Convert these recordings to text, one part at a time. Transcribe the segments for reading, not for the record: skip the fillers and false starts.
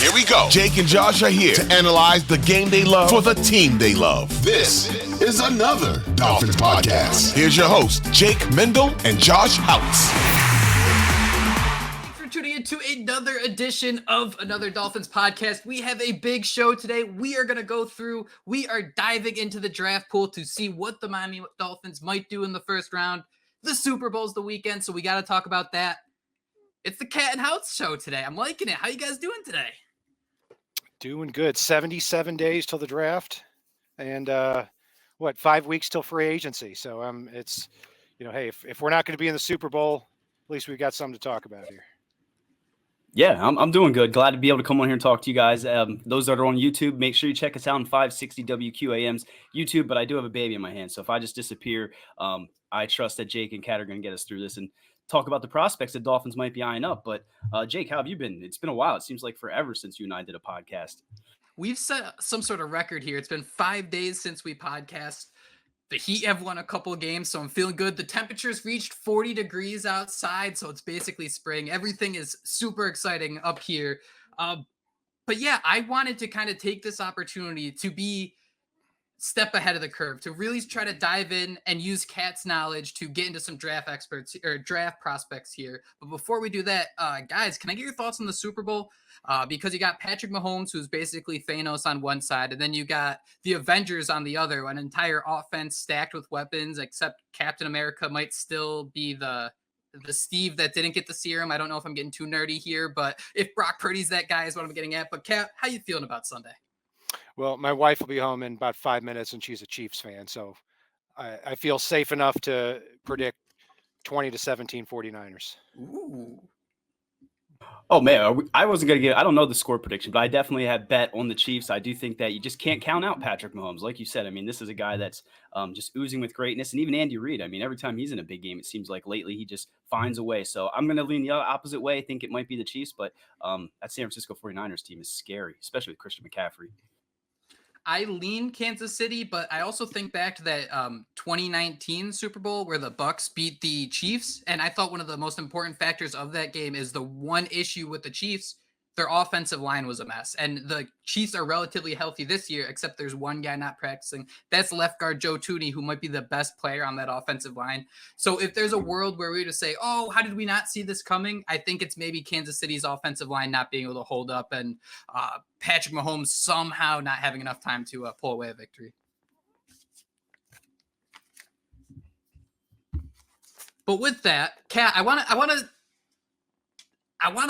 Here we go. Jake and Josh are here to analyze the game they love for the team they love. This is another Dolphins Podcast. Here's your host, Jake Mendel and Josh Houtz. Thanks for tuning in to another edition of another Dolphins Podcast. We have a big show today. We are diving into the draft pool to see what the Miami Dolphins might do in the first round. The Super Bowl's the weekend, so we got to talk about that. It's the Cat and Houtz show today. I'm liking it. How you guys doing today? Doing good. 77 days till the draft, and 5 weeks till free agency. So it's, hey, if we're not going to be in the Super Bowl, at least we've got something to talk about here. Yeah, I'm doing good. Glad to be able to come on here and talk to you guys. Those that are on YouTube, make sure you check us out on 560 WQAM's YouTube. But I do have a baby in my hand, so if I just disappear, I trust that Jake and Kat are going to get us through this and talk about the prospects that Dolphins might be eyeing up. But Jake, how have you been? It's been a while. It seems like forever since you and I did a podcast. We've set some sort of record here. It's been 5 days since we podcast. The Heat have won a couple of games, so I'm feeling good. The temperatures reached 40 degrees outside, so it's basically spring. Everything is super exciting up here. But yeah, I wanted to kind of take this opportunity to be step ahead of the curve, to really try to dive in and use Kat's knowledge to get into some draft experts or draft prospects here. But before we do that, guys, can I get your thoughts on the Super Bowl? Because you got Patrick Mahomes, who's basically Thanos on one side, and then you got the Avengers on the other, an entire offense stacked with weapons, except Captain America might still be the Steve that didn't get the serum. I don't know if I'm getting too nerdy here, but if Brock Purdy's that guy is what I'm getting at. But Kat, how you feeling about Sunday? Well, my wife will be home in about 5 minutes, and she's a Chiefs fan, so I feel safe enough to predict 20-17 49ers. Ooh. Oh, man, I wasn't going to I don't know the score prediction, but I definitely have bet on the Chiefs. I do think that you just can't count out Patrick Mahomes. Like you said, I mean, this is a guy that's just oozing with greatness. And even Andy Reid, I mean, every time he's in a big game, it seems like lately he just finds a way. So I'm going to lean the opposite way. I think it might be the Chiefs, but that San Francisco 49ers team is scary, especially with Christian McCaffrey. I lean Kansas City, but I also think back to that 2019 Super Bowl where the Bucs beat the Chiefs. And I thought one of the most important factors of that game is the one issue with the Chiefs. Their offensive line was a mess. And the Chiefs are relatively healthy this year, except there's one guy not practicing. That's left guard Joe Thuney, who might be the best player on that offensive line. So if there's a world where we were to say, oh, how did we not see this coming? I think it's maybe Kansas City's offensive line not being able to hold up and Patrick Mahomes somehow not having enough time to pull away a victory. But with that, Kat, I want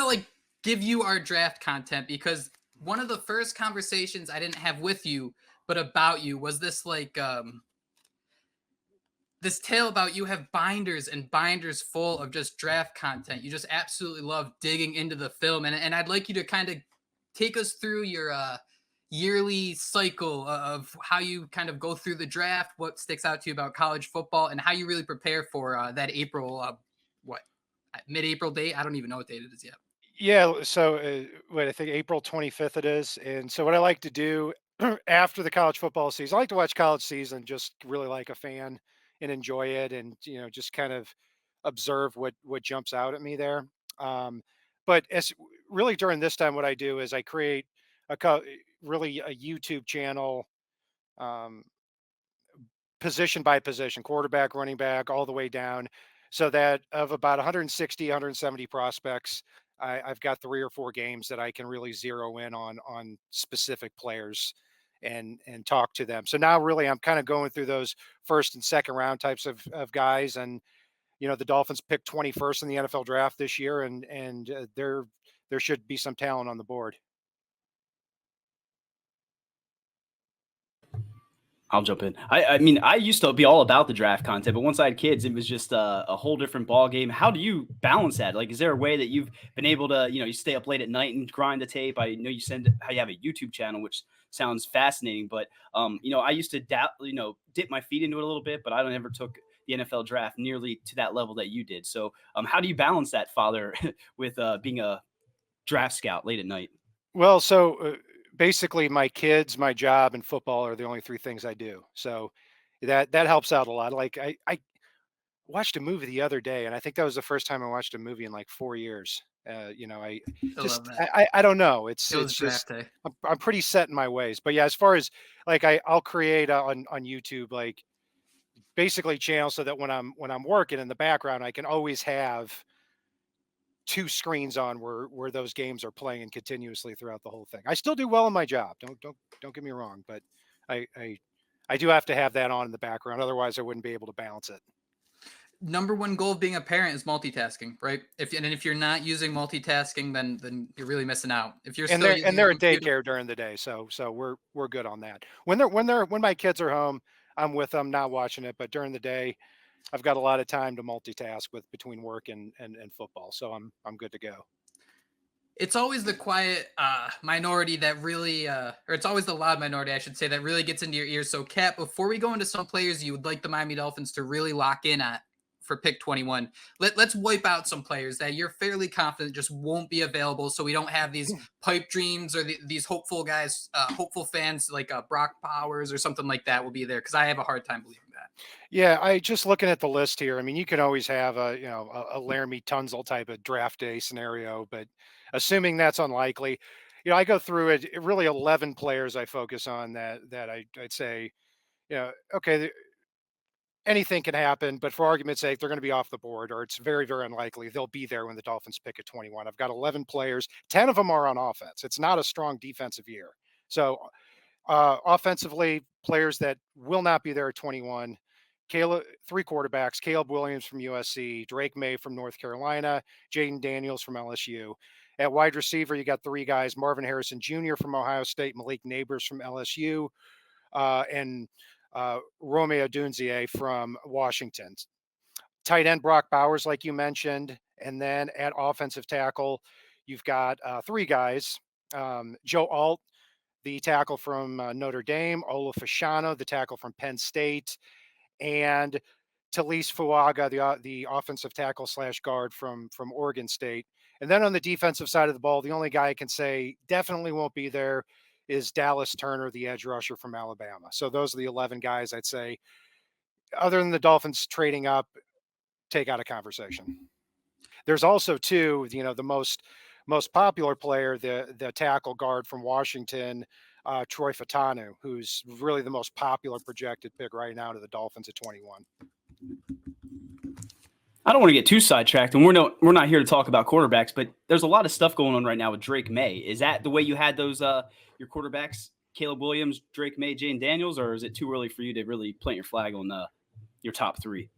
to like give you our draft content, because one of the first conversations I didn't have with you, but about you, was this like this tale about you have binders and binders full of just draft content. You just absolutely love digging into the film. And I'd like you to kind of take us through your yearly cycle of how you kind of go through the draft, what sticks out to you about college football, and how you really prepare for that April, mid-April date? I don't even know what date it is yet. Yeah, so I think April 25th it is. And so what I like to do after the college football season, I like to watch college season just really like a fan and enjoy it, and just kind of observe what jumps out at me there. But as really during this time, what I do is I create a YouTube channel, position by position, quarterback, running back, all the way down, so that of about 160, 170 prospects, I've got 3 or 4 games that I can really zero in on specific players and talk to them. So now really I'm kind of going through those first and second round types of guys. And, the Dolphins picked 21st in the NFL draft this year, and there should be some talent on the board. I'll jump in. I mean, I used to be all about the draft content, but once I had kids, it was just a whole different ball game. How do you balance that? Like, is there a way that you've been able to, you stay up late at night and grind the tape? I know how you have a YouTube channel, which sounds fascinating, but I used to dip my feet into it a little bit, but I don't ever took the NFL draft nearly to that level that you did. So how do you balance that, Father, with being a draft scout late at night? Well, so basically my kids, my job, and football are the only 3 things I do. So that helps out a lot. Like I watched a movie the other day, and I think that was the first time I watched a movie in like 4 years. I love that. I don't know. It's was just draft day. I'm pretty set in my ways. But yeah, as far as like I'll create on YouTube like basically channels so that when I'm working in the background, I can always have two screens on where those games are playing continuously throughout the whole thing. I still do well in my job. Don't get me wrong, but I do have to have that on in the background. Otherwise, I wouldn't be able to balance it. Number one goal of being a parent is multitasking, right? If you're not using multitasking, then you're really missing out. If you're And still they're using in daycare during the day, so we're good on that. When my kids are home, I'm with them, not watching it. But during the day, I've got a lot of time to multitask between work and football, so I'm good to go. It's always the quiet minority that really, or it's always the loud minority, I should say, that really gets into your ears. So, Kat, before we go into some players you would like the Miami Dolphins to really lock in at for pick 21, let's wipe out some players that you're fairly confident just won't be available, so we don't have these pipe dreams or these hopeful guys, hopeful fans like Brock Powers or something like that will be there, because I have a hard time believing that. Yeah, I just looking at the list here. I mean, you can always have a Laramie Tunzel type of draft day scenario, but assuming that's unlikely, I go through it. Really, 11 players I focus on that I'd say, okay, anything can happen, but for argument's sake, they're going to be off the board, or it's very, very unlikely they'll be there when the Dolphins pick at 21. I've got 11 players. 10 of them are on offense. It's not a strong defensive year, so offensively, players that will not be there at 21. Three quarterbacks: Caleb Williams from USC, Drake May from North Carolina, Jaden Daniels from LSU. At wide receiver, you got three guys: Marvin Harrison Jr. from Ohio State, Malik Neighbors from LSU, and Romeo Dunzier from Washington. Tight end Brock Bowers, like you mentioned. And then at offensive tackle, you've got three guys: Joe Alt, the tackle from Notre Dame; Ola Fashanu, the tackle from Penn State; and Talise Fuaga, the offensive tackle / guard from Oregon State. And then on the defensive side of the ball, the only guy I can say definitely won't be there is Dallas Turner, the edge rusher from Alabama. So those are the 11 guys I'd say, other than the Dolphins trading up, take out of conversation. There's also two, the most popular player, the tackle guard from Washington, Troy Fautanu, who's really the most popular projected pick right now to the Dolphins at 21. I don't want to get too sidetracked, and we're not here to talk about quarterbacks, but there's a lot of stuff going on right now with Drake May. Is that the way you had those your quarterbacks, Caleb Williams, Drake May, Jaden Daniels, or is it too early for you to really plant your flag on your top three?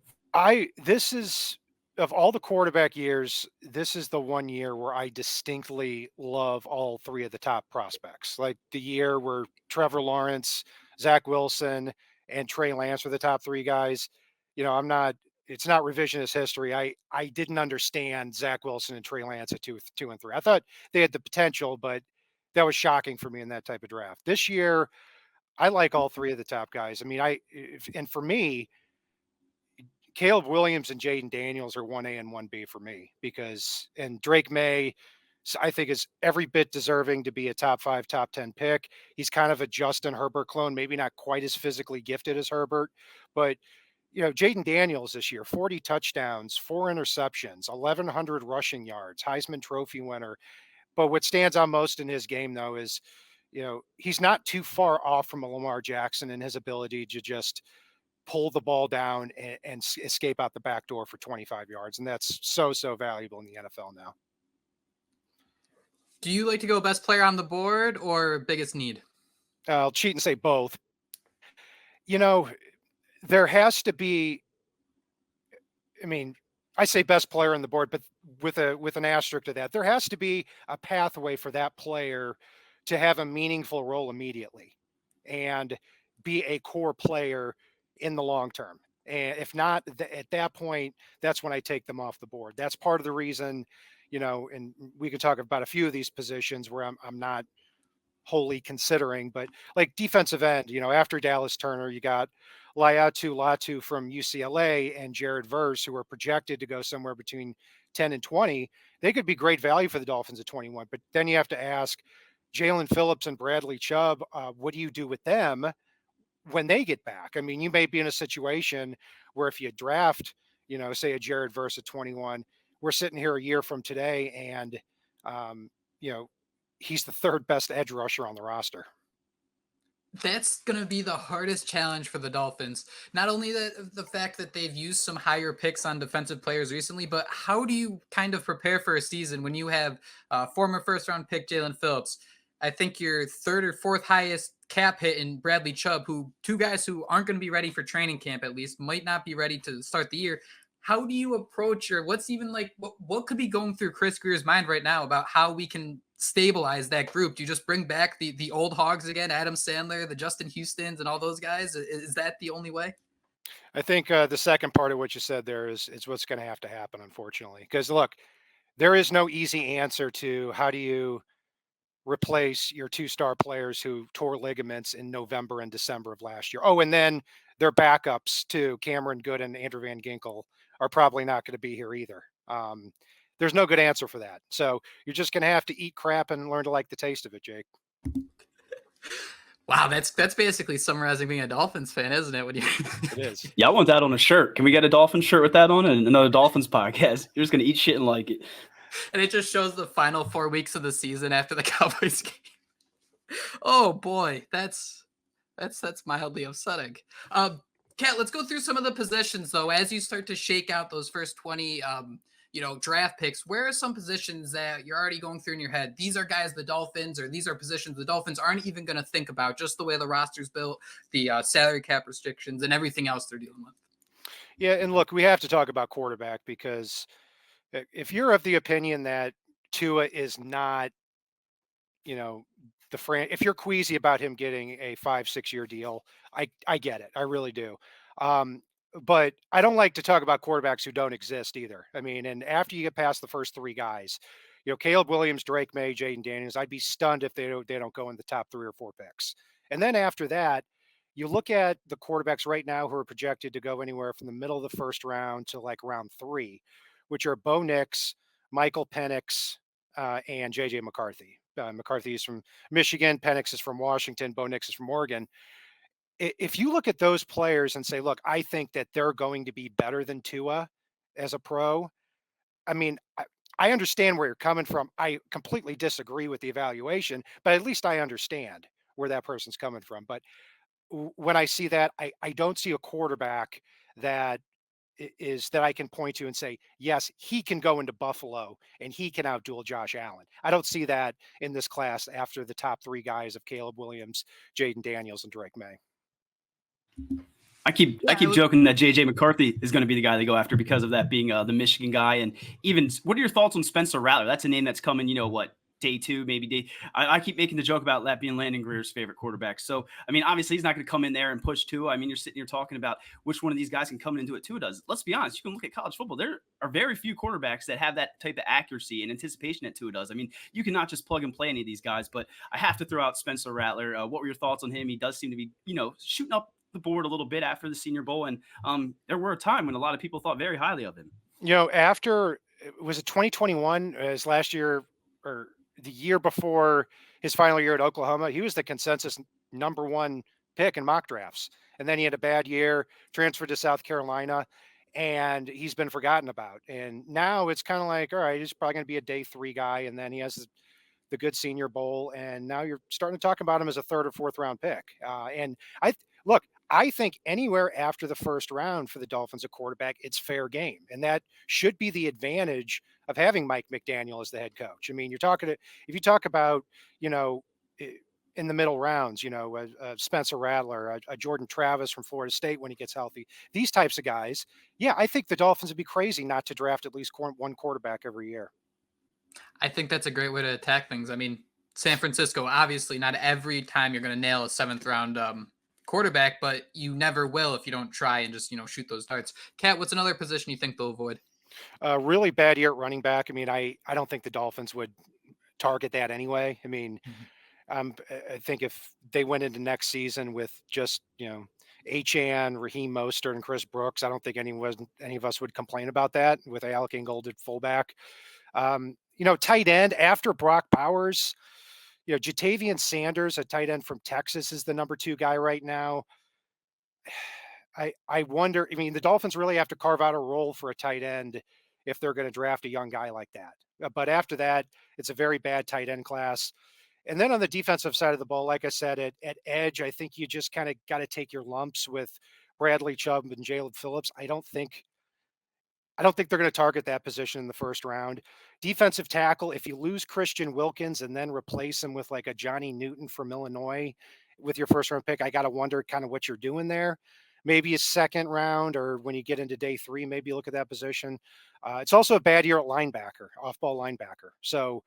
This is, of all the quarterback years, this is the one year where I distinctly love all three of the top prospects. Like the year where Trevor Lawrence, Zach Wilson, and Trey Lance were the top three guys. It's not revisionist history. I didn't understand Zach Wilson and Trey Lance at 2 and 3. I thought they had the potential, but that was shocking for me in that type of draft. This year, I like all three of the top guys. I mean, and for me, Caleb Williams and Jaden Daniels are 1A and 1B for me, and Drake May, I think, is every bit deserving to be a top 5, top 10 pick. He's kind of a Justin Herbert clone, maybe not quite as physically gifted as Herbert, but Jaden Daniels this year, 40 touchdowns, 4 interceptions, 1,100 rushing yards, Heisman Trophy winner. But what stands out most in his game, though, is, he's not too far off from a Lamar Jackson in his ability to just pull the ball down and escape out the back door for 25 yards. And that's so valuable in the NFL now. Do you like to go best player on the board or biggest need? I'll cheat and say both. There has to be, I say best player on the board, but with an asterisk to that, there has to be a pathway for that player to have a meaningful role immediately and be a core player in the long term. And if not, at that point, that's when I take them off the board. That's part of the reason, and we can talk about a few of these positions where I'm not wholly considering, but like defensive end, after Dallas Turner, you got Laiatu Latu from UCLA and Jared Verse, who are projected to go somewhere between 10 and 20. They could be great value for the Dolphins at 21, but then you have to ask Jalen Phillips and Bradley Chubb, what do you do with them when they get back? I mean, you may be in a situation where if you draft, say a Jared Verse at 21, we're sitting here a year from today, and you know, he's the third best edge rusher on the roster. That's going to be the hardest challenge for the Dolphins. Not only the fact that they've used some higher picks on defensive players recently, but how do you kind of prepare for a season when you have former first-round pick Jalen Phillips, I think your third or fourth highest cap hit in Bradley Chubb, two guys who aren't going to be ready for training camp, at least might not be ready to start the year. How do you approach, or what's even like, what could be going through Chris Grier's mind right now about how we can stabilize that group? Do you just bring back the old hogs again, Adam Sandler, the Justin Houstons, and all those guys? Is that the only way? I think the second part of what you said there is what's going to have to happen, unfortunately. Because look, there is no easy answer to how do you replace your two-star players who tore ligaments in November and December of last year. Oh, and then their backups too, Cameron Good and Andrew Van Ginkel, are probably not going to be here either. There's no good answer for that. So you're just going to have to eat crap and learn to like the taste of it, Jake. Wow, that's basically summarizing being a Dolphins fan, isn't it? When you It is. Yeah, I want that on a shirt. Can we get a Dolphins shirt with that on and another Dolphins podcast? You're just gonna eat shit and like it. And it just shows the final 4 weeks of the season after the Cowboys game. Oh boy, that's mildly upsetting. Kat, let's go through some of the positions though. As you start to shake out those first 20 draft picks, where are some positions that you're already going through in your head? These are guys the Dolphins, or these are positions the Dolphins aren't even going to think about, just the way the roster's built, the salary cap restrictions, and everything else they're dealing with. Yeah, and look, we have to talk about quarterback, because if you're of the opinion that Tua is not, if you're queasy about him getting a 5-6 year deal, I get it. I really do. But I don't like to talk about quarterbacks who don't exist either. I mean, and after you get past the first three guys, Caleb Williams, Drake May, Jaden Daniels, I'd be stunned if they don't go in the top 3 or 4 picks. And then after that, you look at the quarterbacks right now who are projected to go anywhere from the middle of the first round to like round 3, which are Bo Nix, Michael Penix, and JJ McCarthy. McCarthy is from Michigan, Penix is from Washington, Bo Nix is from Oregon. If you look at those players and say, look, I think that they're going to be better than Tua as a pro, I mean, I understand where you're coming from. I completely disagree with the evaluation, but at least I understand where that person's coming from. But when I see that, I don't see a quarterback that I can point to and say, yes, he can go into Buffalo and he can outduel Josh Allen. I don't see that in this class after the top 3 guys of Caleb Williams, Jaden Daniels, and Drake May. I keep joking that JJ McCarthy is going to be the guy they go after because of that being the Michigan guy. And even, what are your thoughts on Spencer Rattler? That's a name that's coming, day 2, maybe day. I keep making the joke about that being Landon Greer's favorite quarterback. So, I mean, obviously he's not going to come in there and push Tua. I mean, you're sitting here talking about which one of these guys can come in and do what Tua does. Let's be honest. You can look at college football. There are very few quarterbacks that have that type of accuracy and anticipation that Tua does. I mean, you cannot just plug and play any of these guys, but I have to throw out Spencer Rattler. What were your thoughts on him? He does seem to be, shooting up the board a little bit after the Senior Bowl. And there were a time when a lot of people thought very highly of him. After, was it 2021, his last year, or the year before his final year at Oklahoma, he was the consensus number 1 pick in mock drafts. And then he had a bad year, transferred to South Carolina, and he's been forgotten about. And now it's kind of like, all right, he's probably going to be a day 3 guy. And then he has the good Senior Bowl. And now you're starting to talk about him as a 3rd or 4th round pick. And I think anywhere after the first round for the Dolphins at quarterback, it's fair game. And that should be the advantage of having Mike McDaniel as the head coach. I mean, if you talk about, in the middle rounds, Spencer Rattler, a Jordan Travis from Florida State when he gets healthy, these types of guys, yeah, I think the Dolphins would be crazy not to draft at least 1 quarterback every year. I think that's a great way to attack things. I mean, San Francisco, obviously not every time you're going to nail a 7th round quarterback, but you never will if you don't try and just, shoot those darts. Kat, what's another position you think they'll avoid? Really bad year at running back. I mean, I don't think the Dolphins would target that anyway. I mean, I think if they went into next season with just, Achane, Raheem Mostert, and Chris Brooks, I don't think any of us would complain about that with Alec Ingold at fullback. Tight end after Brock Bowers, Jatavian Sanders, a tight end from Texas, is the number 2 guy right now. I wonder, I mean, the Dolphins really have to carve out a role for a tight end if they're going to draft a young guy like that. But after that, it's a very bad tight end class. And then on the defensive side of the ball, like I said, at edge, I think you just kind of got to take your lumps with Bradley Chubb and Jalen Phillips. I don't think they're going to target that position in the first round. Defensive tackle, if you lose Christian Wilkins and then replace him with like a Johnny Newton from Illinois with your first round pick, I got to wonder kind of what you're doing there. Maybe a second round, or when you get into day 3, maybe look at that position. It's also a bad year at linebacker, off-ball linebacker. So,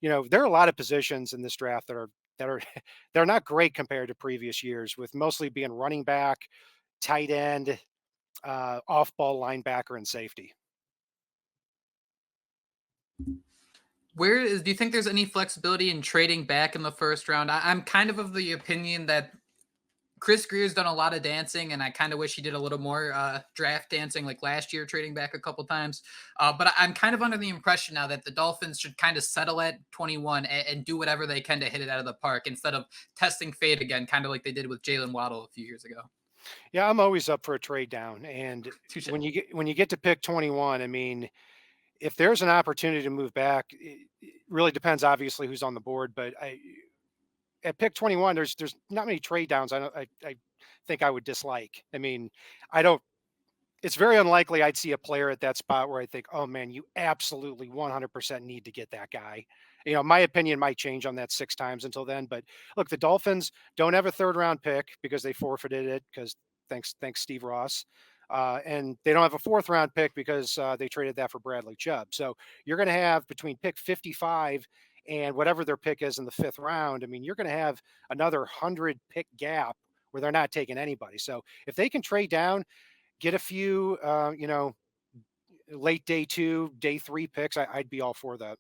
there are a lot of positions in this draft that are they're not great compared to previous years, with mostly being running back, tight end, off-ball linebacker, and safety. Do you think there's any flexibility in trading back in the first round? I'm kind of the opinion that Chris Grier's done a lot of dancing, and I kind of wish he did a little more draft dancing like last year, trading back a couple times. But I'm kind of under the impression now that the Dolphins should kind of settle at 21 and do whatever they can to hit it out of the park instead of testing fate again, kind of like they did with Jalen Waddle a few years ago. Yeah, I'm always up for a trade down. And when you get to pick 21, I mean, if there's an opportunity to move back, it really depends, obviously, who's on the board. But at pick 21, there's not many trade downs I think I would dislike. I mean, it's very unlikely I'd see a player at that spot where I think, oh man, you absolutely 100% need to get that guy. My opinion might change on that 6 times until then. But look, the Dolphins don't have a 3rd round pick because they forfeited it because thanks Steve Ross. And they don't have a 4th round pick because they traded that for Bradley Chubb. So you're going to have between pick 55 and whatever their pick is in the 5th round. I mean, you're going to have another 100 pick gap where they're not taking anybody. So if they can trade down, get a few, late day 2, day 3 picks, I'd be all for that.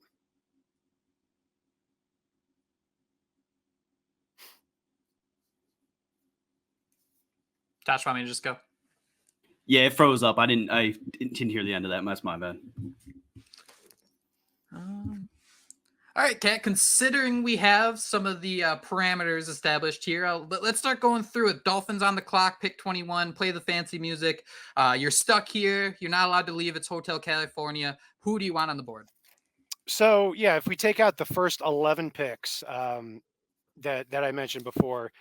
Josh, want me to just go? Yeah, it froze up. I didn't hear the end of that. That's my bad. All right, Kat, considering we have some of the parameters established here, let's start going through it. Dolphins on the clock, pick 21, play the fancy music. You're stuck here. You're not allowed to leave. It's Hotel California. Who do you want on the board? So, yeah, if we take out the first 11 picks that I mentioned before,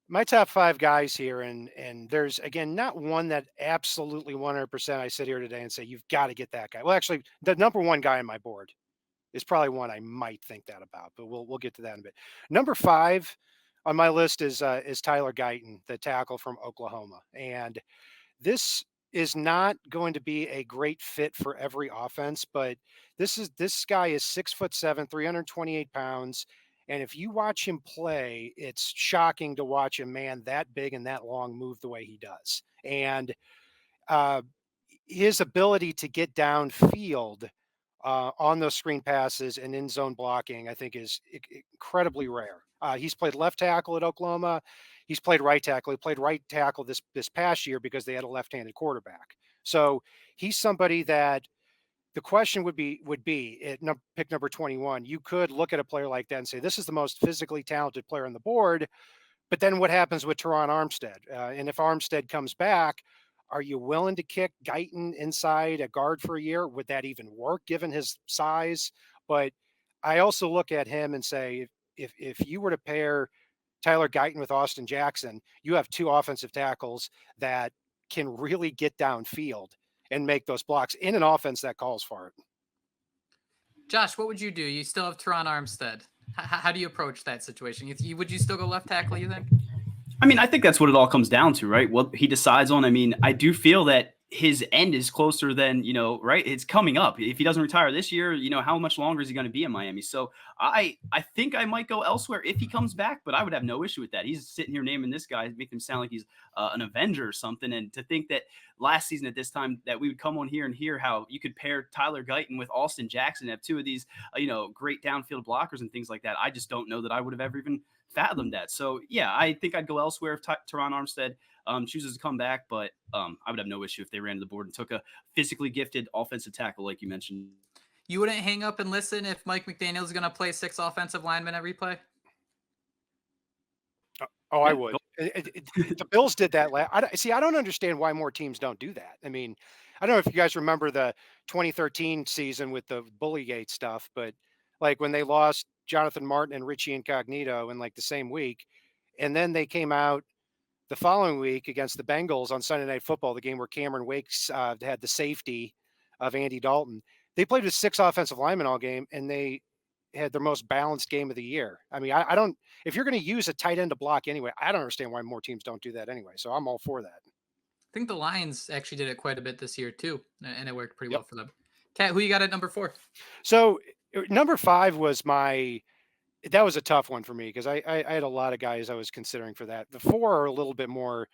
my top 5 guys here, and there's, again, not one that absolutely 100% I sit here today and say, you've got to get that guy. Well, actually, the number 1 guy on my board is probably one I might think that about, but we'll get to that in a bit. Number 5 on my list is Tyler Guyton, the tackle from Oklahoma. And this is not going to be a great fit for every offense, but this guy is 6'7", 328 pounds. And if you watch him play, it's shocking to watch a man that big and that long move the way he does. And his ability to get downfield on those screen passes and in zone blocking, I think, is incredibly rare. He's played left tackle at Oklahoma. He's played right tackle. He played right tackle this past year because they had a left-handed quarterback. So he's somebody that the question would be at pick number 21. You could look at a player like that and say, this is the most physically talented player on the board. But then what happens with Teron Armstead? And if Armstead comes back, are you willing to kick Guyton inside a guard for a year? Would that even work given his size? But I also look at him and say, if you were to pair Tyler Guyton with Austin Jackson, you have 2 offensive tackles that can really get downfield and make those blocks in an offense that calls for it. Josh, what would you do? You still have Teron Armstead. How do you approach that situation? Would you still go left tackle, you think? I mean, I think that's what it all comes down to, right? What he decides on. I mean, I do feel that his end is closer than, right? It's coming up. If he doesn't retire this year, how much longer is he going to be in Miami? So I think I might go elsewhere if he comes back, but I would have no issue with that. He's sitting here naming this guy, making him sound like he's an Avenger or something. And to think that last season at this time that we would come on here and hear how you could pair Tyler Guyton with Austin Jackson, have 2 of these, great downfield blockers and things like that. I just don't know that I would have ever even fathomed that. So yeah, I think I'd go elsewhere if Teron Armstead chooses to come back, but I would have no issue if they ran to the board and took a physically gifted offensive tackle like you mentioned. You wouldn't hang up and listen if Mike McDaniel is going to play 6 offensive linemen every play? Oh, I would. The Bills did that. I don't understand why more teams don't do that. I mean, I don't know if you guys remember the 2013 season with the Bullygate stuff, but like when they lost Jonathan Martin and Richie Incognito in like the same week, and then they came out the following week against the Bengals on Sunday Night Football, the game where Cameron Wakes had the safety of Andy Dalton. They played with 6 offensive linemen all game, and they had their most balanced game of the year. I mean, I don't. If you're going to use a tight end to block anyway, I don't understand why more teams don't do that anyway. So I'm all for that. I think the Lions actually did it quite a bit this year too, and it worked pretty Yep. well for them. Kat, who you got at number 4? So number 5 was that was a tough one for me because I had a lot of guys I was considering for that. The 4 are a little bit more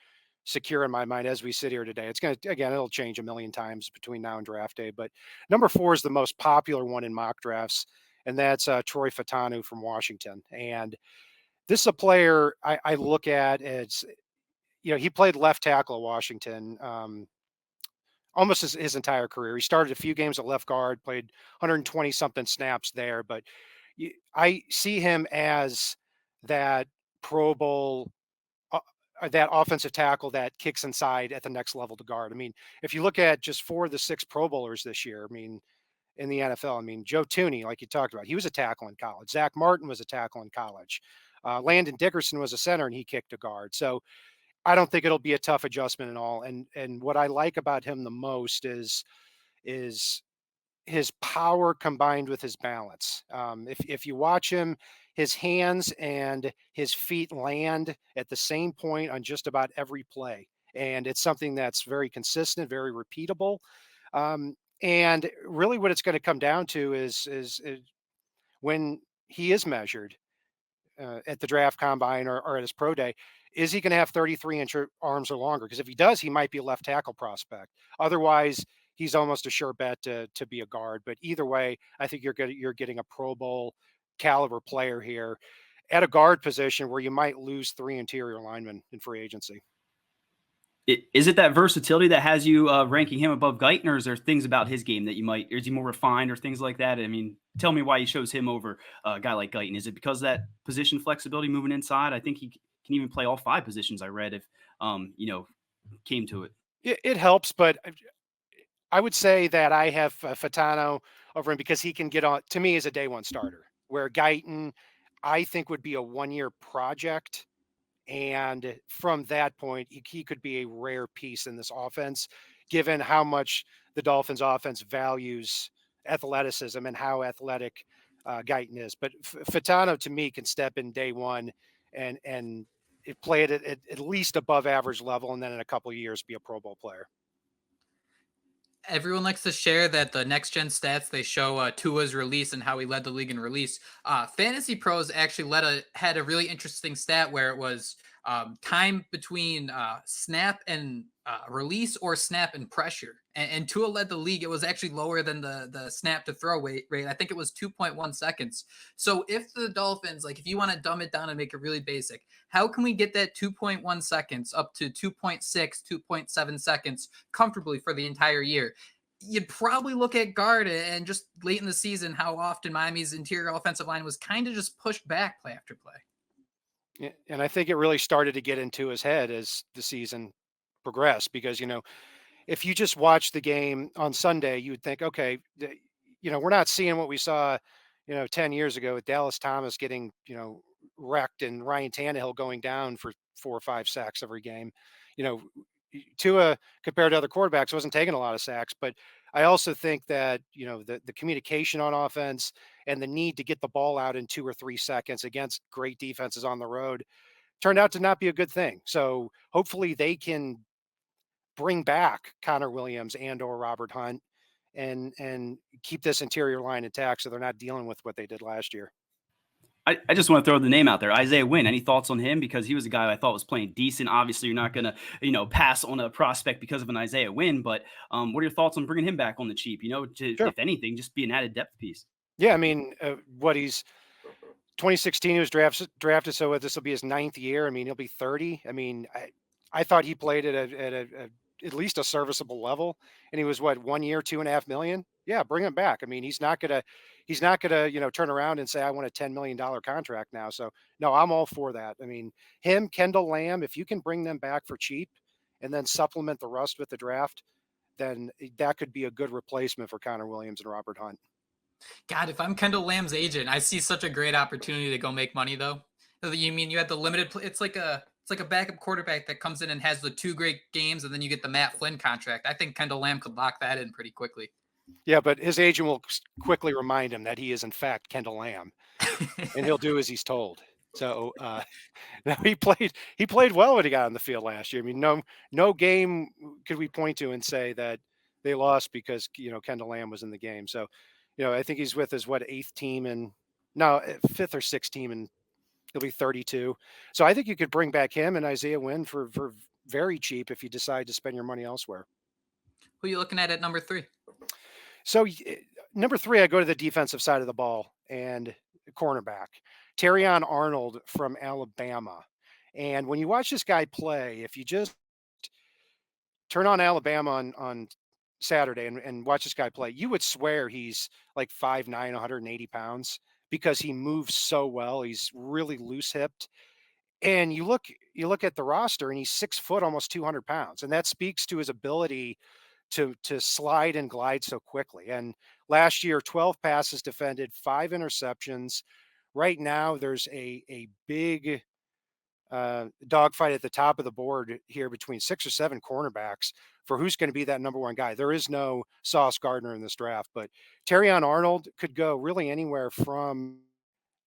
secure in my mind as we sit here today. It's going to, again, it'll change a million times between now and draft day, but number 4 is the most popular one in mock drafts, and that's Troy Fautanu from Washington. And this is a player I look at as, he played left tackle at Washington almost his entire career. He started a few games at left guard, played 120 something snaps there, but I see him as that Pro Bowl, that offensive tackle that kicks inside at the next level to guard. I mean, if you look at just 4 of the 6 Pro Bowlers this year, I mean, in the NFL, I mean, Joe Tooney, like you talked about, he was a tackle in college. Zach Martin was a tackle in college. Landon Dickerson was a center and he kicked a guard. So I don't think it'll be a tough adjustment at all. And what I like about him the most is his power combined with his balance. If you watch him, his hands and his feet land at the same point on just about every play. And it's something that's very consistent, very repeatable. And really what it's going to come down to is when he is measured at the draft combine or at his pro day, is he going to have 33-inch arms or longer? Because if he does, he might be a left tackle prospect. Otherwise, he's almost a sure bet to be a guard. But either way, I think you're getting a Pro Bowl caliber player here at a guard position where you might lose 3 interior linemen in free agency. Is it that versatility that has you ranking him above Guyton, or is there things about his game that you might, or is he more refined or things like that? I mean, tell me why you chose him over a guy like Guyton. Is it because of that position flexibility moving inside? I think he can even play all 5 positions, I read, if, came to it. It helps, but I would say that I have Fautanu over him because he can get on, to me, as a day one starter, where Guyton, I think, would be a 1-year project. And from that point, he could be a rare piece in this offense, given how much the Dolphins offense values athleticism and how athletic Guyton is. But Fautanu, to me, can step in day one and play it at least above average level, and then in a couple of years be a Pro Bowl player. Everyone likes to share that the next gen stats they show Tua's release and how he led the league in release. Fantasy Pros actually had a really interesting stat where it was time between snap and release or snap and pressure. And Tua led the league. It was actually lower than the snap to throw rate. I think it was 2.1 seconds. So if the Dolphins, like if you want to dumb it down and make it really basic, how can we get that 2.1 seconds up to 2.6, 2.7 seconds comfortably for the entire year? You'd probably look at guard and just late in the season, how often Miami's interior offensive line was kind of just pushed back play after play. Yeah, and I think it really started to get into his head as the season progressed because, if you just watch the game on Sunday, you would think, okay, we're not seeing what we saw, 10 years ago with Dallas Thomas getting, wrecked and Ryan Tannehill going down for 4 or 5 sacks every game. Tua, compared to other quarterbacks, wasn't taking a lot of sacks, but I also think that, the communication on offense and the need to get the ball out in 2 or 3 seconds against great defenses on the road turned out to not be a good thing. So hopefully they can bring back Connor Williams and or Robert Hunt and keep this interior line intact so they're not dealing with what they did last year. I just want to throw the name out there. Isaiah Wynn, any thoughts on him? Because he was a guy I thought was playing decent. Obviously, you're not going to, pass on a prospect because of an Isaiah Wynn. But what are your thoughts on bringing him back on the cheap? Sure. If anything, just be an added depth piece. Yeah, I mean, he's 2016, he was drafted. So this will be his 9th year. I mean, he'll be 30. I mean, I thought he played at least a serviceable level, and he was 1 year, $2.5 million. Yeah, bring him back. I mean, he's not gonna, turn around and say, I want a $10 million contract now. So no, I'm all for that. I mean, him, Kendall Lamb, if you can bring them back for cheap and then supplement the rust with the draft, then that could be a good replacement for Connor Williams and Robert Hunt. God, if I'm Kendall Lamb's agent, I see such a great opportunity to go make money though. You mean you had the limited? It's like a backup quarterback that comes in and has the 2 great games, and then you get the Matt Flynn contract. I think Kendall Lamb could lock that in pretty quickly. Yeah, but his agent will quickly remind him that he is in fact Kendall Lamb, and he'll do as he's told. So now he played well when he got on the field last year. I mean, no game could we point to and say that they lost because Kendall Lamb was in the game. So I think he's with his 5th or 6th team, and he'll be 32. So I think you could bring back him and Isaiah Wynn for very cheap if you decide to spend your money elsewhere. Who are you looking at number 3? So number 3, I go to the defensive side of the ball and cornerback. Terrion Arnold from Alabama. And when you watch this guy play, if you just turn on Alabama on Saturday and watch this guy play, you would swear he's like 5'9", 180 pounds because he moves so well. He's really loose hipped. And you look at the roster and he's 6 foot, almost 200 pounds. And that speaks to his ability to slide and glide so quickly. And last year, 12 passes defended, 5 interceptions. Right now, there's a big dogfight at the top of the board here between 6 or 7 cornerbacks for who's going to be that number 1 guy. There is no Sauce Gardner in this draft, but Terrion Arnold could go really anywhere from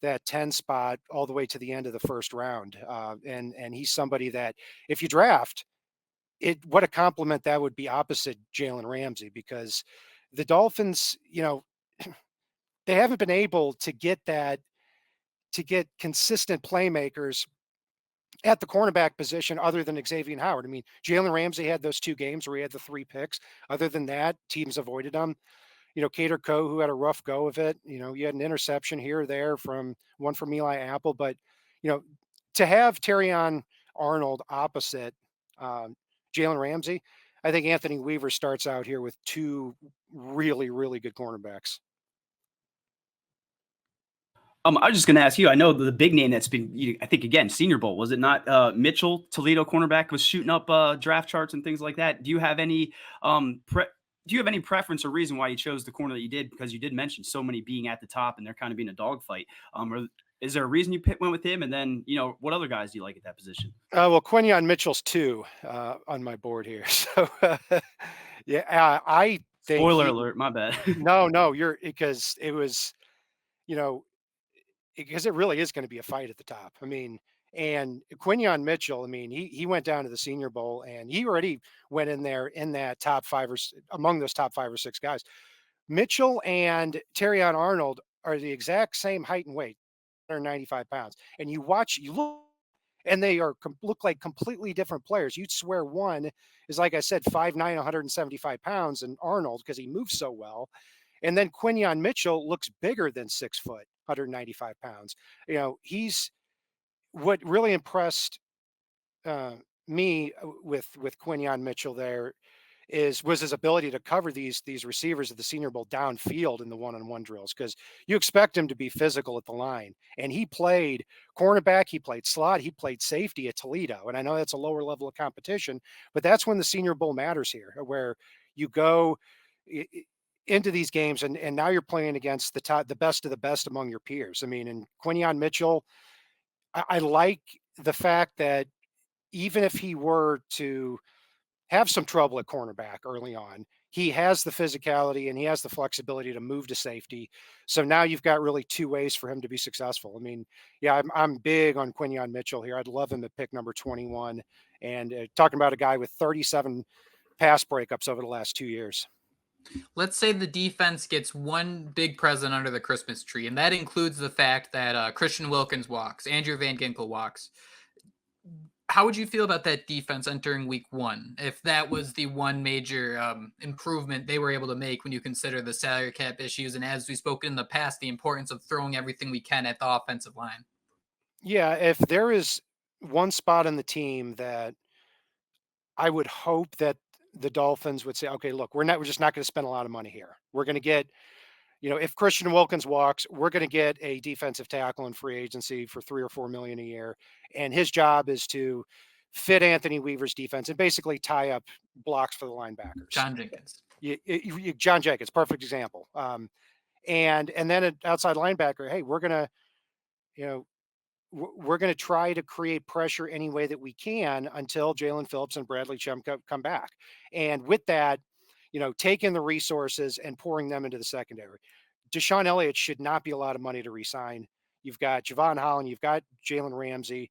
that 10 spot all the way to the end of the first round. And he's somebody that if you draft, what a compliment that would be opposite Jalen Ramsey, because the Dolphins, they haven't been able to get consistent playmakers at the cornerback position other than Xavier Howard. I mean, Jalen Ramsey had those 2 games where he had the 3 picks. Other than that, teams avoided him. Cater Coe, who had a rough go of it. You had an interception here or there from Eli Apple, but to have Terrion Arnold opposite Jalen Ramsey, I think Anthony Weaver starts out here with 2 really, really good cornerbacks. I was just going to ask you, I know the big name that's been, I think, again, Senior Bowl, was it not? Mitchell, Toledo cornerback, was shooting up draft charts and things like that. Do you have any preference or reason why you chose the corner that you did? Because you did mention so many being at the top and they're kind of being a dogfight. Or is there a reason you went with him? And then, what other guys do you like at that position? Well, Quinyon Mitchell's 2 on my board here. So, I think. Spoiler alert, my bad. No, because it was, because it really is going to be a fight at the top. I mean, and Quinyon Mitchell, I mean, he went down to the Senior Bowl and he already went in there in that top 5 or among those top 5 or 6 guys. Mitchell and Terrion Arnold are the exact same height and weight, 195 pounds. And you look, and they look like completely different players. You'd swear one is, like I said, 5'9", 175 pounds, and Arnold, because he moves so well. And then Quinyon Mitchell looks bigger than 6 foot, 195 pounds. He's what really impressed me with Quinyon Mitchell there was his ability to cover these receivers at the Senior Bowl downfield in the one-on-one drills, because you expect him to be physical at the line. And he played cornerback, he played slot, he played safety at Toledo. And I know that's a lower level of competition, but that's when the Senior Bowl matters here, where you go into these games and now you're playing against the best of the best among your peers. I mean, and Quinyon Mitchell, I like the fact that even if he were to have some trouble at cornerback early on, he has the physicality and he has the flexibility to move to safety. So now you've got really 2 ways for him to be successful. I mean, yeah, I'm big on Quinyon Mitchell here. I'd love him to pick number 21, and talking about a guy with 37 pass breakups over the last 2 years. Let's say the defense gets one big present under the Christmas tree, and that includes the fact that Christian Wilkins walks, Andrew Van Ginkel walks. How would you feel about that defense entering week 1 if that was the one major improvement they were able to make when you consider the salary cap issues and, as we spoke in the past, the importance of throwing everything we can at the offensive line? Yeah, if there is one spot in the team that I would hope that the Dolphins would say, okay, look, we're just not going to spend a lot of money here. We're going to get, if Christian Wilkins walks, we're going to get a defensive tackle in free agency for $3 or $4 million a year. And his job is to fit Anthony Weaver's defense and basically tie up blocks for the linebackers. John Jenkins. John Jenkins, perfect example. And then an outside linebacker, hey, we're gonna try to create pressure any way that we can until Jalen Phillips and Bradley Chubb come back. And with that, taking the resources and pouring them into the secondary. Deshaun Elliott should not be a lot of money to re-sign. You've got Javon Holland, you've got Jalen Ramsey.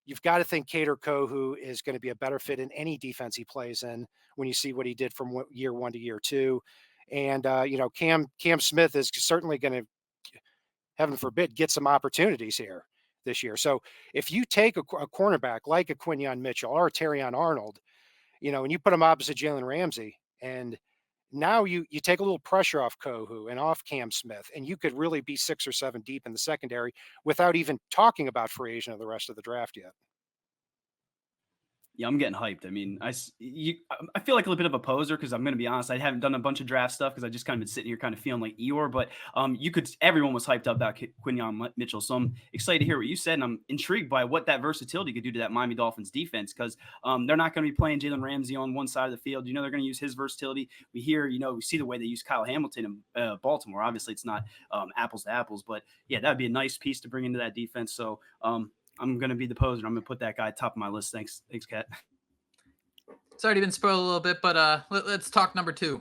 You've got to think Kader Kohu is going to be a better fit in any defense he plays in when you see what he did from year 1 to year 2. And, Cam Smith is certainly going to, heaven forbid, get some opportunities here this year. So if you take a cornerback like a Quinyon Mitchell or a Terrion Arnold, and you put them opposite Jalen Ramsey, and now you take a little pressure off Kohu and off Cam Smith, and you could really be 6 or 7 deep in the secondary without even talking about free agent or the rest of the draft yet. Yeah, I'm getting hyped. I mean, I feel like a little bit of a poser because I'm going to be honest. I haven't done a bunch of draft stuff because I just kind of been sitting here kind of feeling like Eeyore. But everyone was hyped up about Quinyon Mitchell. So I'm excited to hear what you said. And I'm intrigued by what that versatility could do to that Miami Dolphins defense because they're not going to be playing Jalen Ramsey on one side of the field. They're going to use his versatility. We see the way they use Kyle Hamilton in Baltimore. Obviously, it's not apples to apples. But, yeah, that would be a nice piece to bring into that defense. So, I'm going to be the poser. I'm going to put that guy top of my list. Thanks, Kat. It's already been spoiled a little bit, but let's talk number 2.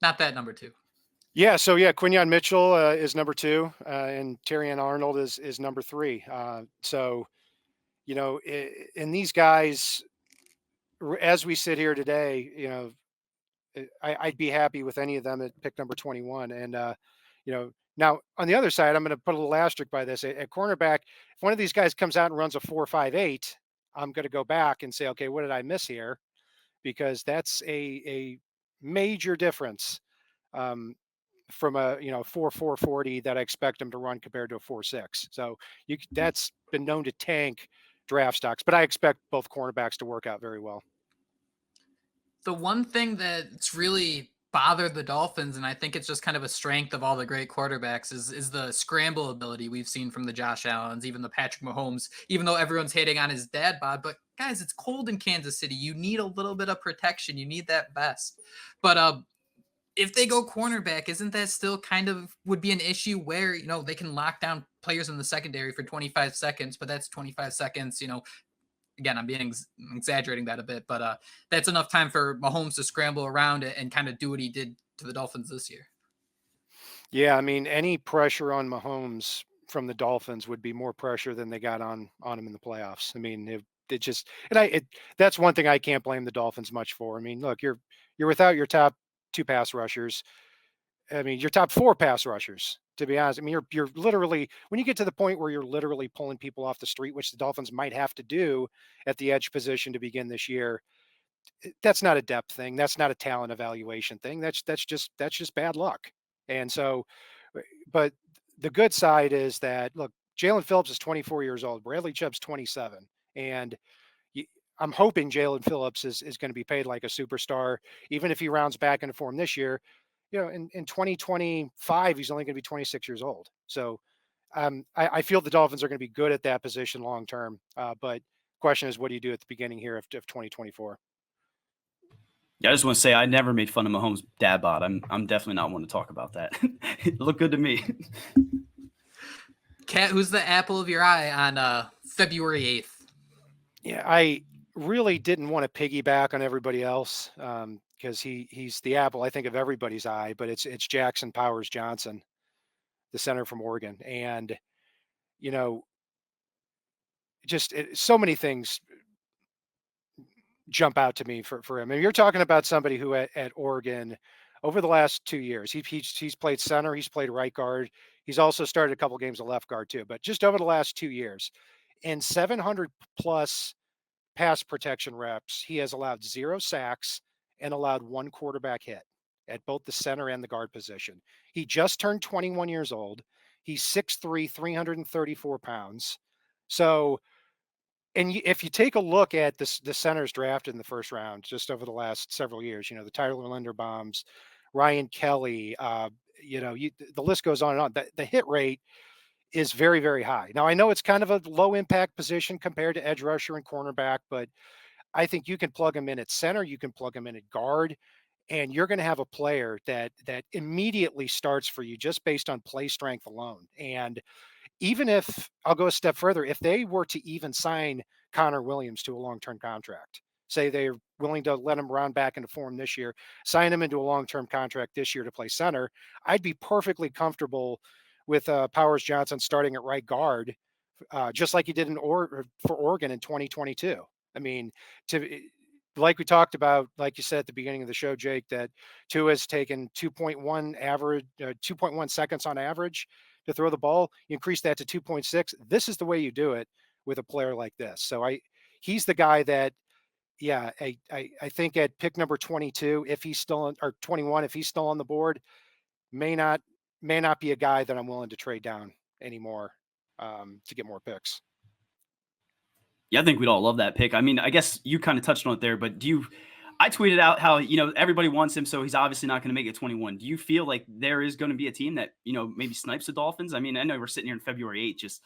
Not that number 2. Yeah, so Quinyon Mitchell is number 2, and Terrion Arnold is number 3. And these guys, as we sit here today, I'd be happy with any of them at pick number 21. And now, on the other side, I'm going to put a little asterisk by this. At cornerback, if one of these guys comes out and runs a 4.58, I'm going to go back and say, okay, what did I miss here? Because that's a major difference from a 4.40 that I expect him to run compared to a 4.6. So that's been known to tank draft stocks, but I expect both cornerbacks to work out very well. The one thing that's really bothered the Dolphins, and I think it's just kind of a strength of all the great quarterbacks, is the scramble ability we've seen from the Josh Allens, even the Patrick Mahomes, even though everyone's hating on his dad bod. But guys, it's cold in Kansas City. You need a little bit of protection. You need that vest. But if they go cornerback, isn't that still kind of would be an issue where, they can lock down players in the secondary for 25 seconds, but that's 25 seconds, again, I'm being exaggerating that a bit, but that's enough time for Mahomes to scramble around and kind of do what he did to the Dolphins this year. Yeah, I mean, any pressure on Mahomes from the Dolphins would be more pressure than they got on him in the playoffs. I mean, that's one thing I can't blame the Dolphins much for. I mean, look, you're without your top 2 pass rushers. I mean, your top 4 pass rushers, to be honest. I mean, you're literally, when you get to the point where you're literally pulling people off the street, which the Dolphins might have to do at the edge position to begin this year, that's not a depth thing. That's not a talent evaluation thing. That's just bad luck. And so, but the good side is that, look, Jalen Phillips is 24 years old. Bradley Chubb's 27. And I'm hoping Jalen Phillips is going to be paid like a superstar, even if he rounds back into form this year. In 2025, he's only going to be 26 years old. So I feel the Dolphins are going to be good at that position long term. But question is, what do you do at the beginning here of 2024? Yeah, I just want to say I never made fun of Mahomes' dad bod. I'm definitely not one to talk about that. It looked good to me. Kat, who's the apple of your eye on February 8th? Yeah, I really didn't want to piggyback on everybody else because he's the apple, I think, of everybody's eye, but it's Jackson Powers Johnson, the center from Oregon. And, so many things jump out to me for him. I mean, you're talking about somebody who at Oregon over the last 2 years, he's played center, he's played right guard. He's also started a couple games of left guard too, but just over the last 2 years, in 700 plus pass protection reps, he has allowed 0 sacks and allowed 1 quarterback hit at both the center and the guard position. He just turned 21 years old. He's 6'3", 334 pounds. So, and if you take a look at the centers drafted in the first round, just over the last several years, the Tyler Linderbaums, Ryan Kelly, the list goes on and on. The hit rate is very, very high. Now, I know it's kind of a low impact position compared to edge rusher and cornerback, but I think you can plug him in at center, you can plug him in at guard, and you're going to have a player that immediately starts for you just based on play strength alone. And even if I'll go a step further, if they were to even sign Connor Williams to a long-term contract, say they're willing to let him round back into form this year, sign him into a long-term contract this year to play center, I'd be perfectly comfortable with Powers Johnson starting at right guard, just like he did for Oregon in 2022. I mean, like we talked about, like you said at the beginning of the show, Jake, that Tua's taken 2.1 seconds on average to throw the ball. You increase that to 2.6. This is the way you do it with a player like this. So he's the guy that, yeah, I think at pick number 22, if he's still on, or 21, if he's still on the board, may not be a guy that I'm willing to trade down anymore to get more picks. Yeah, I think we'd all love that pick. I mean, I guess you kind of touched on it there, but I tweeted out how, everybody wants him, so he's obviously not going to make it 21. Do you feel like there is going to be a team that, maybe snipes the Dolphins? I mean, I know we're sitting here on February 8th, just,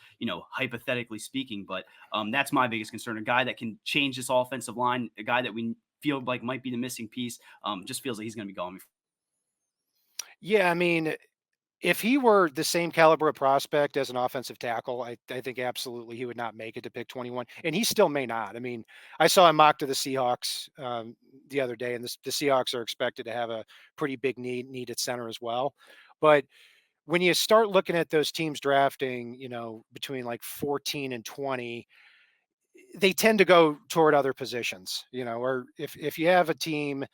hypothetically speaking, but that's my biggest concern. A guy that can change this offensive line, a guy that we feel like might be the missing piece, just feels like he's going to be gone. Yeah, I mean, if he were the same caliber of prospect as an offensive tackle, I think absolutely he would not make it to pick 21, and he still may not. I mean, I saw him mocked to the Seahawks the other day, and the Seahawks are expected to have a pretty big need at center as well. But when you start looking at those teams drafting, between like 14 and 20, they tend to go toward other positions, or if you have a team,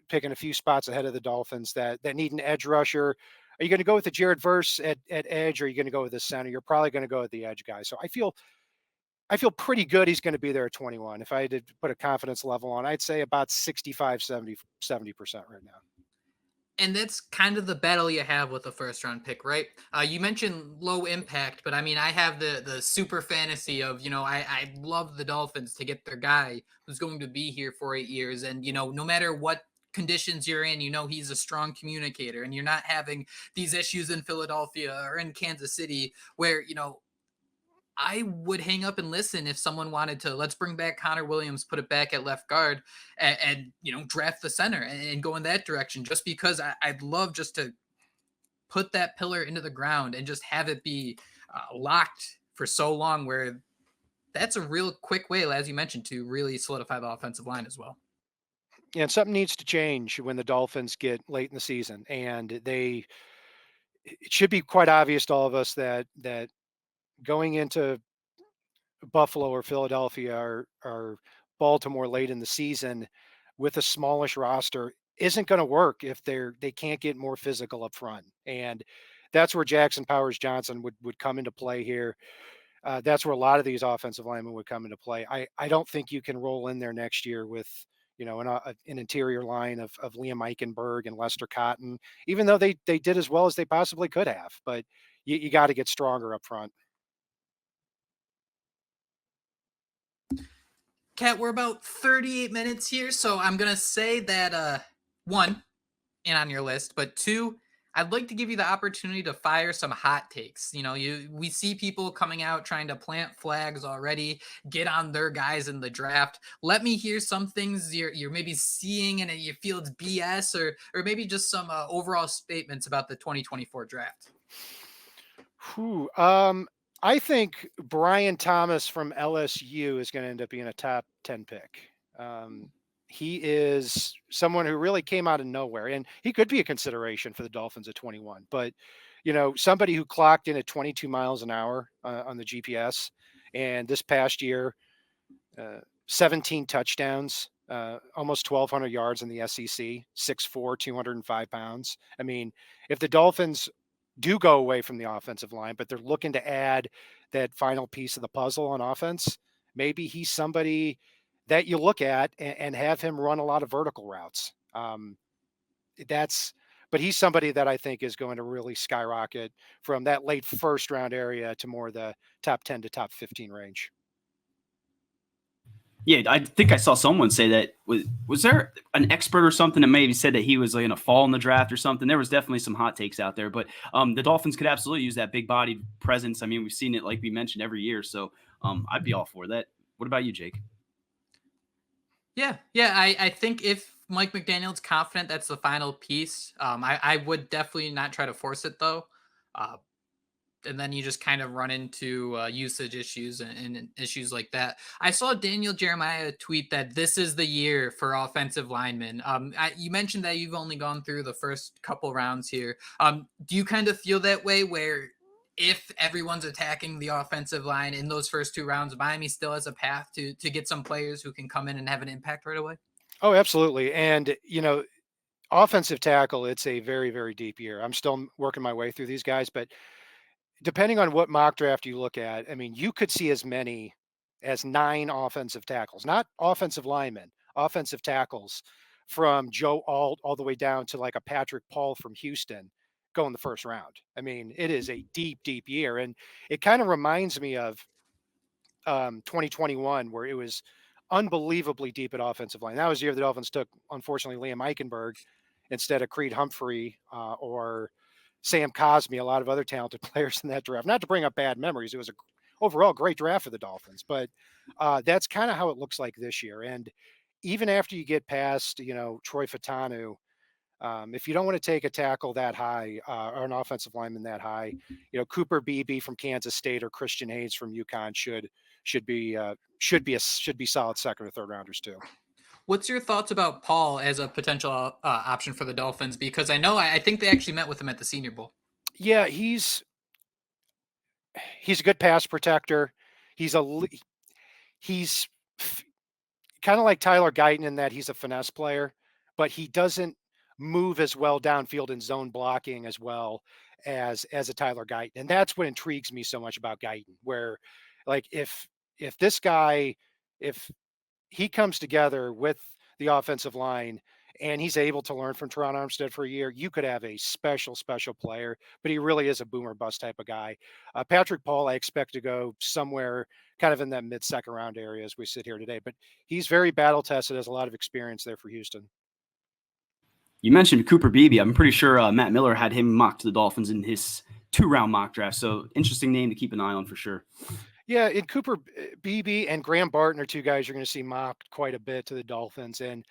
picking a few spots ahead of the Dolphins that need an edge rusher, are you going to go with the Jared Verse at edge, or are you going to go with the center? You're probably going to go with the edge guy. So I feel pretty good he's going to be there at 21. If I had to put a confidence level on, I'd say about 65, 70% right now. And that's kind of the battle you have with the first round pick, right? You mentioned low impact, but I mean, I have the super fantasy of, I love the Dolphins to get their guy who's going to be here for 8 years. And, no matter what conditions you're in, he's a strong communicator, and you're not having these issues in Philadelphia or in Kansas City where, I would hang up and listen if someone wanted to, let's bring back Connor Williams, put it back at left guard and draft the center and go in that direction, just because I'd love just to put that pillar into the ground and just have it be locked for so long, where that's a real quick way, as you mentioned, to really solidify the offensive line as well. Yeah, and something needs to change when the Dolphins get late in the season, and it should be quite obvious to all of us that going into Buffalo or Philadelphia or Baltimore late in the season with a smallish roster isn't going to work if they can't get more physical up front. And that's where Jackson Powers Johnson would come into play here. That's where a lot of these offensive linemen would come into play. I don't think you can roll in there next year with an interior line of Liam Eichenberg and Lester Cotton, even though they did as well as they possibly could have. But you got to get stronger up front. Kat, we're about 38 minutes here, so I'm going to say that, one, in on your list, but two, I'd like to give you the opportunity to fire some hot takes. We see people coming out trying to plant flags already, get on their guys in the draft. Let me hear some things you're maybe seeing and you feel it's BS, or maybe just some overall statements about the 2024 draft. I think Brian Thomas from LSU is going to end up being a top 10 pick. He is someone who really came out of nowhere, and he could be a consideration for the Dolphins at 21. But, somebody who clocked in at 22 miles an hour on the GPS, and this past year, 17 touchdowns, almost 1,200 yards in the SEC, 6'4", 205 pounds. I mean, if the Dolphins do go away from the offensive line, but they're looking to add that final piece of the puzzle on offense, maybe he's somebody that you look at and have him run a lot of vertical routes. But he's somebody that I think is going to really skyrocket from that late first round area to more the top 10 to top 15 range. Yeah, I think I saw someone say that. Was there an expert or something that maybe said that he was going to fall in the draft or something? There was definitely some hot takes out there, but the Dolphins could absolutely use that big-bodied presence. I mean, we've seen it, like we mentioned, every year, so I'd be all for that. What about you, Jake? Yeah. I think if Mike McDaniel's confident that's the final piece, I would definitely not try to force it though. Uh, and then you just kind of run into usage issues and issues like that. I saw Daniel Jeremiah tweet that this is the year for offensive linemen. You mentioned that you've only gone through the first couple rounds here. Do you kind of feel that way where if everyone's attacking the offensive line in those first 2 rounds, Miami still has a path to get some players who can come in and have an impact right away? Oh, absolutely. And, offensive tackle, it's a very, very deep year. I'm still working my way through these guys, but depending on what mock draft you look at, I mean, you could see as many as 9 offensive tackles, not offensive linemen, offensive tackles from Joe Alt all the way down to like a Patrick Paul from Houston go in the first round. I mean, it is a deep, deep year. And it kind of reminds me of 2021, where it was unbelievably deep at offensive line. That was the year the Dolphins took, unfortunately, Liam Eichenberg instead of Creed Humphrey or Sam Cosmi, a lot of other talented players in that draft. Not to bring up bad memories, it was a overall great draft for the Dolphins, but that's kind of how it looks like this year. And even after you get past, Troy Fatanu, if you don't want to take a tackle that high or an offensive lineman that high, Cooper Beebe from Kansas State or Christian Hayes from UConn should be solid second or third rounders too. What's your thoughts about Paul as a potential option for the Dolphins? Because I think they actually met with him at the Senior Bowl. Yeah, he's a good pass protector. He's kind of like Tyler Guyton in that he's a finesse player, but he doesn't move as well downfield in zone blocking as well as a Tyler Guyton. And that's what intrigues me so much about Guyton, where like if this guy, if he comes together with the offensive line and he's able to learn from Teron Armstead for a year, you could have a special player, but he really is a boomer bust type of guy. Patrick Paul, I expect to go somewhere kind of in that mid-second round area as we sit here today, but he's very battle tested, has a lot of experience there for Houston. You mentioned Cooper Beebe. I'm pretty sure Matt Miller had him mocked to the Dolphins in his 2-round mock draft. So interesting name to keep an eye on for sure. Yeah, and Cooper Beebe and Graham Barton are 2 guys you're going to see mocked quite a bit to the Dolphins. And,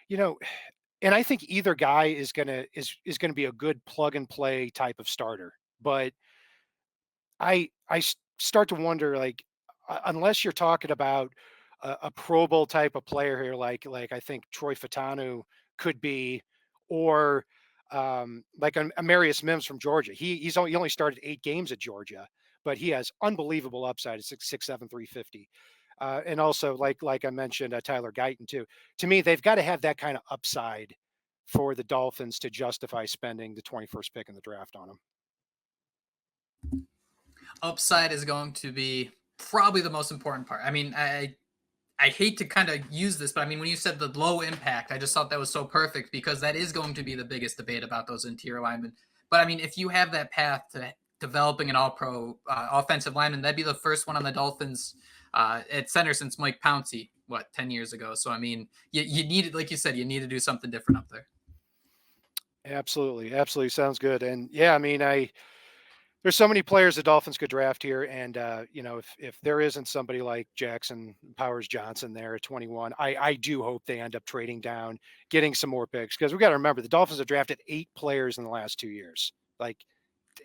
and I think either guy is going to be a good plug and play type of starter. But I start to wonder, like, unless you're talking about a Pro Bowl type of player here, like I think Troy Fatanu could be, or like a Amarius Mims from Georgia. He only started 8 games at Georgia, but he has unbelievable upside at 6'7", 350. And also, like I mentioned, Tyler Guyton too. To me, they've got to have that kind of upside for the Dolphins to justify spending the 21st pick in the draft on him. Upside is going to be probably the most important part. I mean, I hate to kind of use this, but I mean, when you said the low impact, I just thought that was so perfect because that is going to be the biggest debate about those interior linemen. But I mean, if you have that path to developing an all-pro offensive lineman, that'd be the first one on the Dolphins at center since Mike Pouncey, 10 years ago. So, I mean, you need, like you said, you need to do something different up there. Absolutely. Sounds good. And yeah, I mean, there's so many players the Dolphins could draft here. And, if there isn't somebody like Jackson Powers Johnson there at 21, I do hope they end up trading down, getting some more picks, because we got to remember the Dolphins have drafted 8 players in the last 2 years,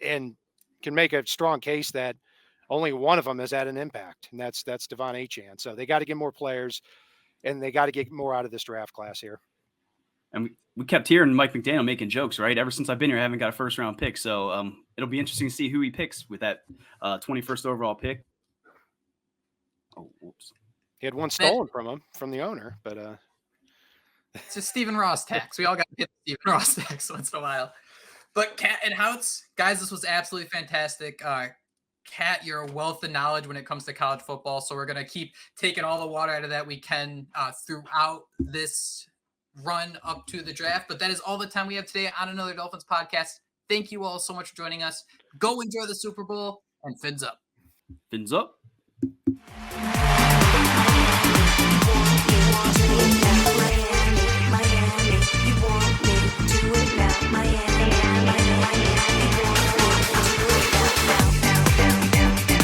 and can make a strong case that only one of them has had an impact, and that's Devon Achane. So they got to get more players, and they got to get more out of this draft class here. And we kept hearing Mike McDaniel making jokes, right? Ever since I've been here, I haven't got a first-round pick. So it'll be interesting to see who he picks with that 21st overall pick. Oh, whoops. He had one stolen from him, from the owner, but it's just Stephen Ross tax. We all got to hit Stephen Ross tax once in a while. But Kat and Houtz, guys, this was absolutely fantastic. Kat, you're a wealth of knowledge when it comes to college football. So we're going to keep taking all the water out of that we can throughout this run up to the draft. But that is all the time we have today on another Dolphins podcast. Thank you all so much for joining us. Go enjoy the Super Bowl, and fins up. Fins up.